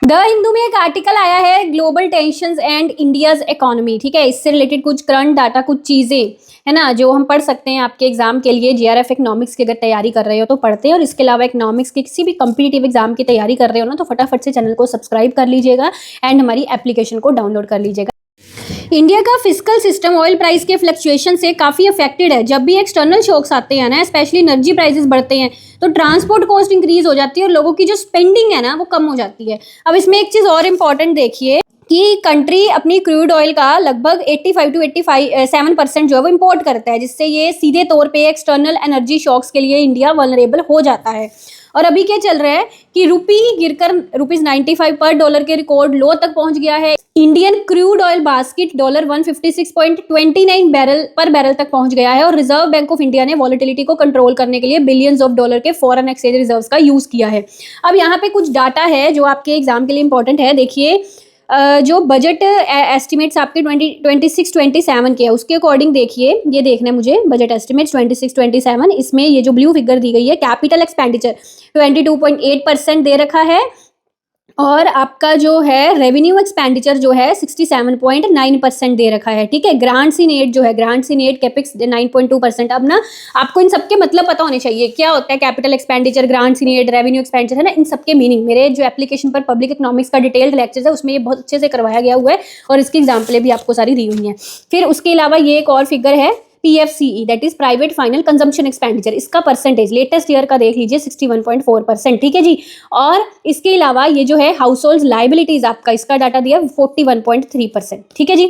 The Hindu में एक article आया है, global tensions and India's economy. ठीक है, इससे रिलेटेड कुछ करंट डाटा, कुछ चीजें है ना जो हम पढ़ सकते हैं आपके एग्जाम के लिए। जीआरएफ इकोनॉमिक्स की अगर तैयारी कर रहे हो तो पढ़ते हैं, और इसके अलावा इकोनॉमिक्स के किसी भी कम्पिटिटिव एग्जाम की तैयारी कर रहे हो ना तो फटाफट से चैनल को सब्सक्राइब कर लीजिएगा एंड हमारी एप्लीकेशन को डाउनलोड कर लीजिएगा। इंडिया का फिजिकल सिस्टम ऑयल प्राइस के फ्लक्चुएशन से काफ़ी अफेक्टेड है। जब भी एक्सटर्नल शॉक्स आते हैं ना, स्पेशली एनर्जी प्राइसेस बढ़ते हैं तो ट्रांसपोर्ट कॉस्ट इंक्रीज हो जाती है और लोगों की जो स्पेंडिंग है ना वो कम हो जाती है। अब इसमें एक चीज़ और इम्पॉर्टेंट देखिए कि कंट्री अपनी क्रूड ऑयल का लगभग 85 to 87% जो है वो इम्पोर्ट करता है, जिससे ये सीधे तौर पे एक्सटर्नल एनर्जी शॉक्स के लिए इंडिया वल्नरेबल हो जाता है। और अभी क्या चल रहा है कि रुपी गिरकर ₹95 पर डॉलर के रिकॉर्ड लो तक पहुंच गया है। Indian crude oil basket $156.29 barrel तक पहुंच गया है। और रिजर्व बैंक ऑफ इंडिया ने वॉलेटिलिटी को कंट्रोल करने के लिए बिलियंस ऑफ डॉलर के फॉरेन एक्सचेंज रिजर्व्स का यूज किया है। अब यहाँ पे कुछ डाटा है जो आपके एग्जाम के लिए इंपॉर्टेंट है। देखिए, जो बजट एस्टिमेट्स आपके 2026-27 के है उसके अकॉर्डिंग देखिए, ये देखना है मुझे बजट एस्टिमेट्स 26-27। इसमें ये जो ब्लू फिगर दी गई है, कैपिटल एक्सपेंडिचर 22.8% दे रखा है, और आपका जो है रेवेन्यू एक्सपेंडिचर जो है 67.9% दे रखा है। ठीक है, ग्रांट्स इन एड जो है, ग्रांट्स इन एड कैपेक्स 9.2%। अब ना आपको इन सबके मतलब पता होने चाहिए, क्या होता है capital expenditure, grants in aid, revenue expenditure, है ना, इन सबके मीनिंग मेरे जो एप्लीकेशन पर पब्लिक इकोनॉमिक्स का डिटेल्ड लेक्चर है उसमें ये बहुत अच्छे से करवाया गया हुआ है और इसकी एग्जाम्पलें भी आपको सारी दी हुई हैं। फिर उसके अलावा ये एक और फिगर है PFCE, that is private final consumption expenditure. इसका परसेंटेज लेटेस्ट ईयर का देख लीजिए 61.4%। ठीक है जी। और इसके अलावा ये जो है हाउस होल्ड लाइबिलिटीज, आपका इसका डाटा दिया 41.3%। ठीक है जी।